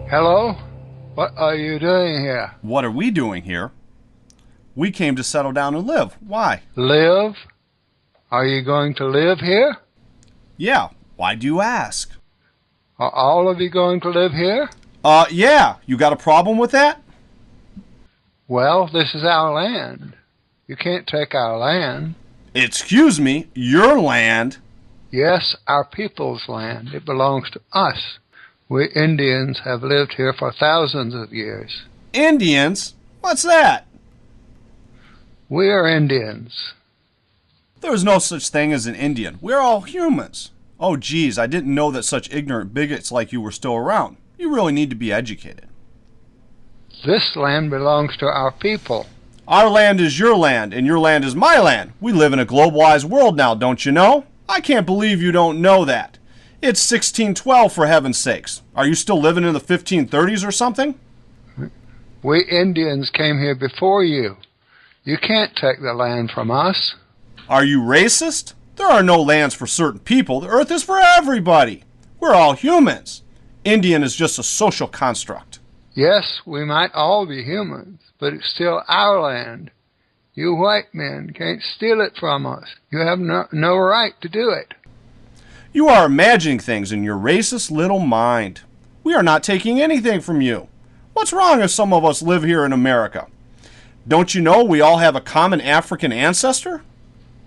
Hello? What are you doing here? What are we doing here? We came to settle down and live. Why? Live? Are you going to live here? Yeah. Why do you ask? Are all of you going to live here? Yeah. You got a problem with that? Well, this is our land. You can't take our land. Excuse me, your land? Yes, our people's land. It belongs to us. We Indians have lived here for thousands of years. Indians? What's that? We are Indians. There's no such thing as an Indian. We're all humans. Oh, geez, I didn't know that such ignorant bigots like you were still around. You really need to be educated. This land belongs to our people. Our land is your land, and your land is my land. We live in a globalized world now, don't you know? I can't believe you don't know that. It's 1612, for heaven's sakes. Are you still living in the 1530s or something? We Indians came here before you. You can't take the land from us. Are you racist? There are no lands for certain people. The earth is for everybody. We're all humans. Indian is just a social construct. Yes, we might all be humans, but it's still our land. You white men can't steal it from us. You have no right to do it. You are imagining things in your racist little mind. We are not taking anything from you. What's wrong if some of us live here in America? Don't you know we all have a common African ancestor?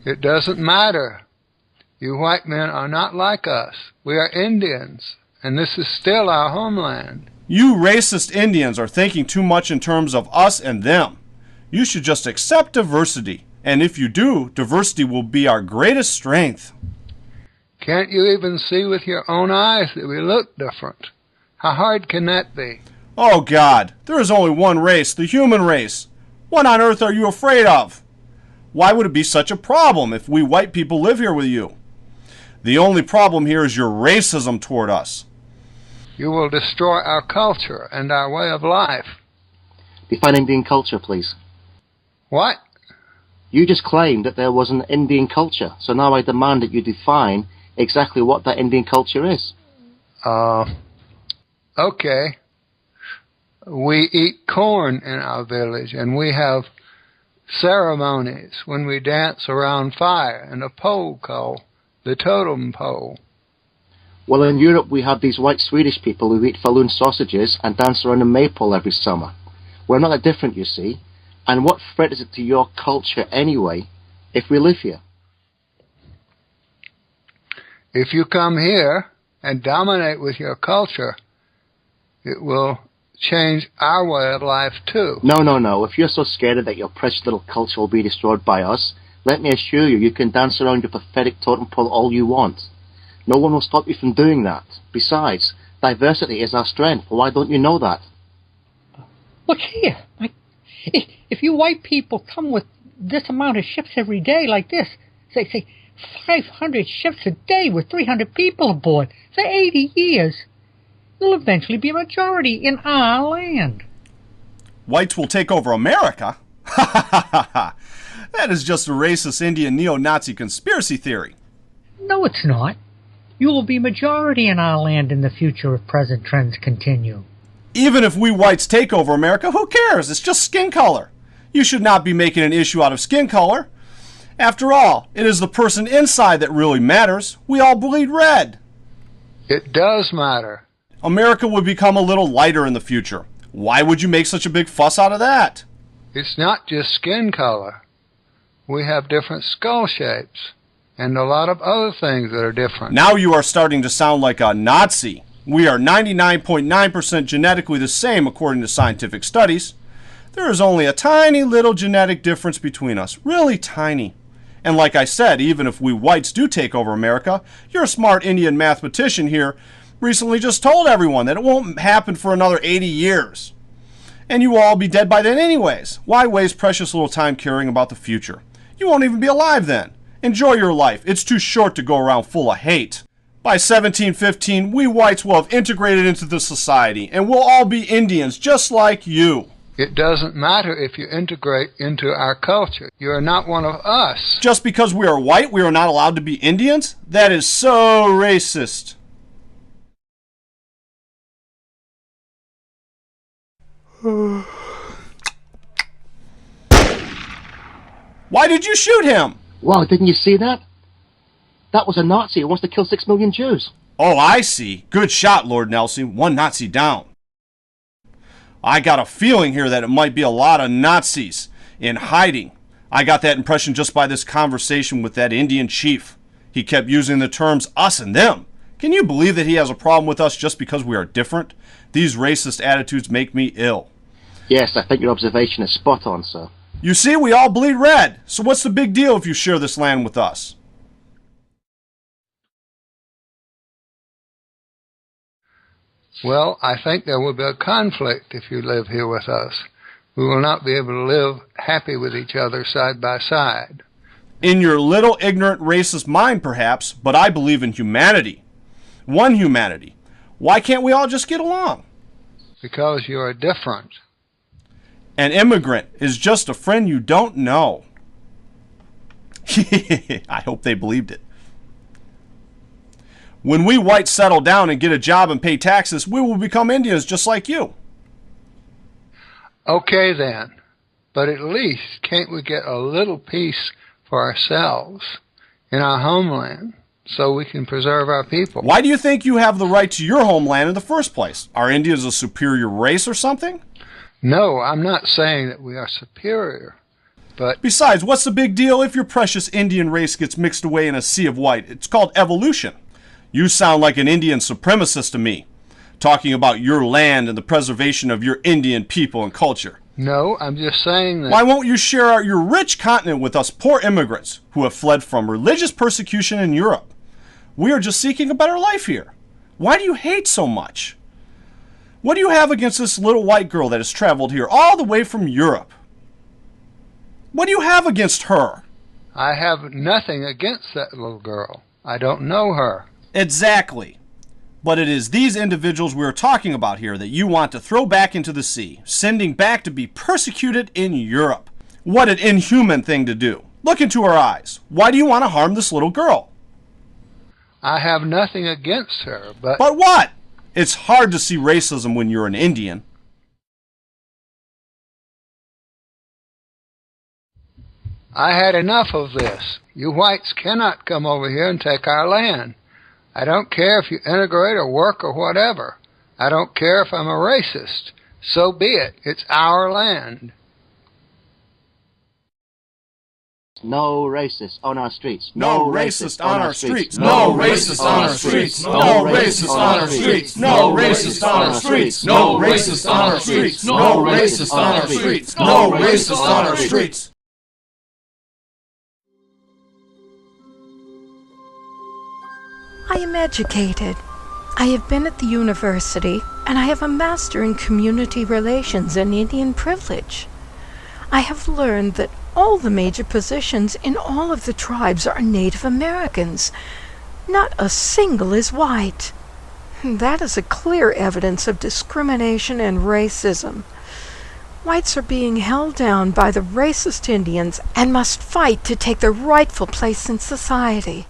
It doesn't matter. You white men are not like us. We are Indians, and this is still our homeland. You racist Indians are thinking too much in terms of us and them. You should just accept diversity, and if you do, diversity will be our greatest strength. Can't you even see with your own eyes that we look different? How hard can that be? Oh God, there is only one race, the human race. What on earth are you afraid of? Why would it be such a problem if we white people live here with you? The only problem here is your racism toward us. You will destroy our culture and our way of life. Define Indian culture, please. What? You just claimed that there was an Indian culture, so now I demand that you define exactly what that Indian culture is. Okay. We eat corn in our village, and we have ceremonies when we dance around fire and a pole called the totem pole. Well, in Europe we have these white Swedish people who eat falloon sausages and dance around a maypole every summer. We're not that different, you see. And what threat is it to your culture anyway, if we live here? If you come here and dominate with your culture, it will change our way of life too. No. If you're so scared that your precious little culture will be destroyed by us, let me assure you, you can dance around your pathetic totem pole all you want. No one will stop you from doing that. Besides, diversity is our strength. Why don't you know that? Look here. If you white people come with this amount of ships every day like this, say 500 ships a day with 300 people aboard for 80 years, you'll eventually be a majority in our land. Whites will take over America? Ha ha ha ha! That is just a racist Indian neo-Nazi conspiracy theory. No, it's not. You will be majority in our land in the future if present trends continue. Even if we whites take over America, who cares? It's just skin color. You should not be making an issue out of skin color. After all, it is the person inside that really matters. We all bleed red. It does matter. America would become a little lighter in the future. Why would you make such a big fuss out of that? It's not just skin color. We have different skull shapes and a lot of other things that are different. Now you are starting to sound like a Nazi. We are 99.9% genetically the same according to scientific studies. There is only a tiny little genetic difference between us, really tiny. And like I said, even if we whites do take over America, your smart Indian mathematician here recently just told everyone that it won't happen for another 80 years. And you will all be dead by then anyways. Why waste precious little time caring about the future? You won't even be alive then. Enjoy your life. It's too short to go around full of hate. By 1715, we whites will have integrated into the society, and we'll all be Indians just like you. It doesn't matter if you integrate into our culture. You are not one of us. Just because we are white, we are not allowed to be Indians? That is so racist. Why did you shoot him? Wow, didn't you see that? That was a Nazi who wants to kill 6 million Jews. Oh, I see. Good shot, Lord Nelson. One Nazi down. I got a feeling here that it might be a lot of Nazis in hiding. I got that impression just by this conversation with that Indian chief. He kept using the terms us and them. Can you believe that he has a problem with us just because we are different? These racist attitudes make me ill. Yes, I think your observation is spot on, sir. You see, we all bleed red. So what's the big deal if you share this land with us? Well, I think there will be a conflict if you live here with us. We will not be able to live happy with each other side by side. In your little ignorant racist mind, perhaps, but I believe in humanity. One humanity. Why can't we all just get along? Because you are different. An immigrant is just a friend you don't know. I hope they believed it. When we whites settle down and get a job and pay taxes, we will become Indians just like you. Okay then, but at least can't we get a little peace for ourselves in our homeland so we can preserve our people? Why do you think you have the right to your homeland in the first place? Are Indians a superior race or something? No, I'm not saying that we are superior, but... Besides, what's the big deal if your precious Indian race gets mixed away in a sea of white? It's called evolution. You sound like an Indian supremacist to me, talking about your land and the preservation of your Indian people and culture. No, I'm just saying that... Why won't you share your rich continent with us poor immigrants who have fled from religious persecution in Europe? We are just seeking a better life here. Why do you hate so much? What do you have against this little white girl that has traveled here all the way from Europe? What do you have against her? I have nothing against that little girl. I don't know her. Exactly. But it is these individuals we are talking about here that you want to throw back into the sea, sending back to be persecuted in Europe. What an inhuman thing to do. Look into her eyes. Why do you want to harm this little girl? I have nothing against her, but... But what? It's hard to see racism when you're an Indian. I had enough of this. You whites cannot come over here and take our land. I don't care if you integrate or work or whatever. I don't care if I'm a racist. So be it. It's our land. No racists on our streets. No racist on our streets. No racist on our streets. No racist on our streets. No racist on our streets. No racist on our streets. No racist on our streets. No racist on our streets. I am educated. I have been at the university, and I have a master in community relations and Indian privilege. I have learned that all the major positions in all of the tribes are Native Americans. Not a single is white. That is a clear evidence of discrimination and racism. Whites are being held down by the racist Indians and must fight to take their rightful place in society.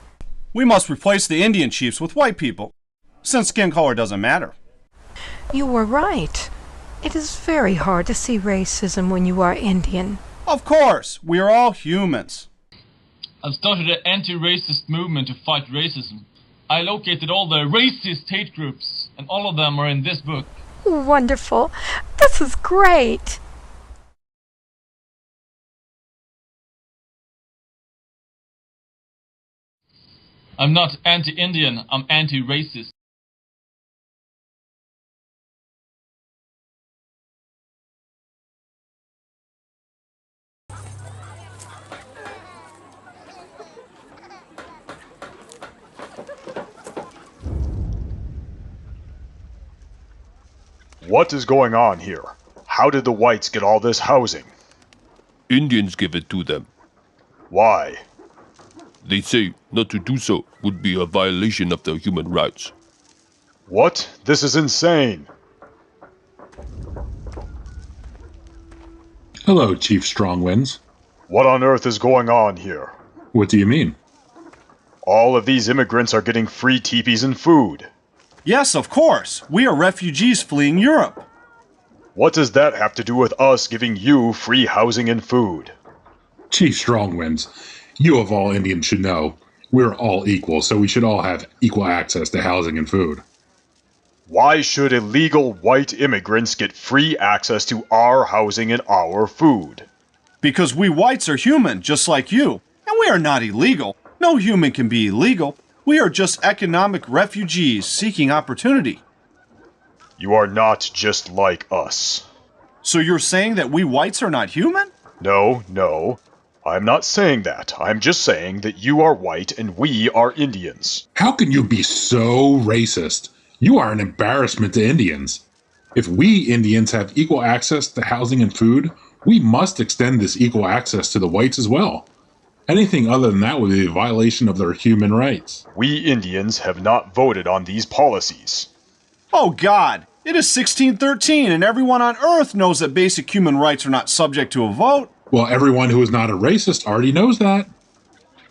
We must replace the Indian chiefs with white people, since skin color doesn't matter. You were right. It is very hard to see racism when you are Indian. Of course, we are all humans. I've started an anti-racist movement to fight racism. I located all the racist hate groups, and all of them are in this book. Wonderful. This is great. I'm not anti-Indian, I'm anti-racist. What is going on here? How did the whites get all this housing? Indians give it to them. Why? They say not to do so would be a violation of their human rights. What? This is insane. Hello, Chief Strongwinds. What on earth is going on here? What do you mean? All of these immigrants are getting free teepees and food. Yes, of course. We are refugees fleeing Europe. What does that have to do with us giving you free housing and food? Chief Strongwinds, you of all Indians should know, we're all equal, so we should all have equal access to housing and food. Why should illegal white immigrants get free access to our housing and our food? Because we whites are human, just like you. And we are not illegal. No human can be illegal. We are just economic refugees seeking opportunity. You are not just like us. So you're saying that we whites are not human? No. I'm not saying that. I'm just saying that you are white and we are Indians. How can you be so racist? You are an embarrassment to Indians. If we Indians have equal access to housing and food, we must extend this equal access to the whites as well. Anything other than that would be a violation of their human rights. We Indians have not voted on these policies. Oh God, it is 1613 and everyone on Earth knows that basic human rights are not subject to a vote. Well, everyone who is not a racist already knows that.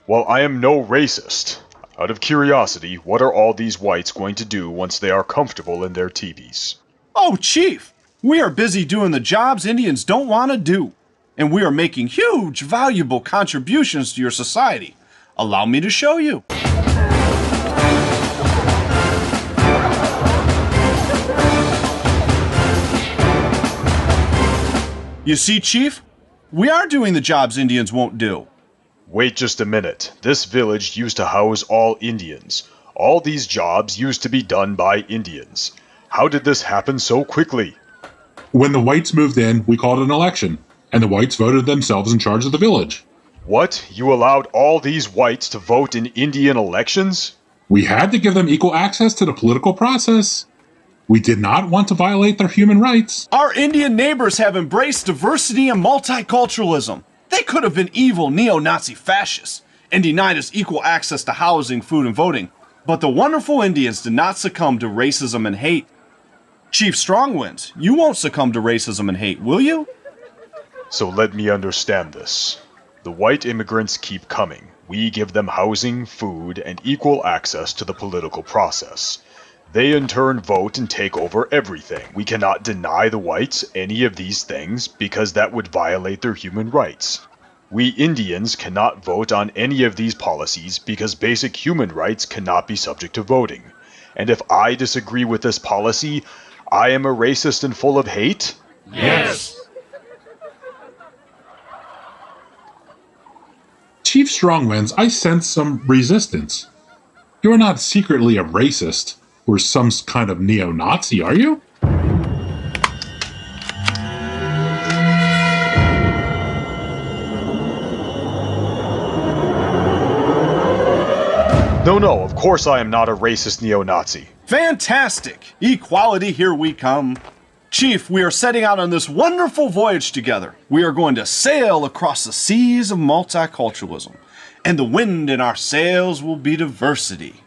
Well, I am no racist. Out of curiosity, what are all these whites going to do once they are comfortable in their teepees? Oh, Chief, we are busy doing the jobs Indians don't want to do. And we are making huge, valuable contributions to your society. Allow me to show you. You see, Chief? We are doing the jobs Indians won't do. Wait just a minute. This village used to house all Indians. All these jobs used to be done by Indians. How did this happen so quickly? When the whites moved in, we called an election, and the whites voted themselves in charge of the village. What? You allowed all these whites to vote in Indian elections? We had to give them equal access to the political process. We did not want to violate their human rights. Our Indian neighbors have embraced diversity and multiculturalism. They could have been evil neo-Nazi fascists and denied us equal access to housing, food, and voting. But the wonderful Indians did not succumb to racism and hate. Chief Strongwinds, you won't succumb to racism and hate, will you? So let me understand this. The white immigrants keep coming. We give them housing, food, and equal access to the political process. They in turn vote and take over everything. We cannot deny the whites any of these things because that would violate their human rights. We Indians cannot vote on any of these policies because basic human rights cannot be subject to voting. And if I disagree with this policy, I am a racist and full of hate? Yes! Chief Strongwinds, I sense some resistance. You are not secretly a racist or some kind of neo-Nazi, are you? No, of course I am not a racist neo-Nazi. Fantastic! Equality, here we come. Chief, we are setting out on this wonderful voyage together. We are going to sail across the seas of multiculturalism, and the wind in our sails will be diversity.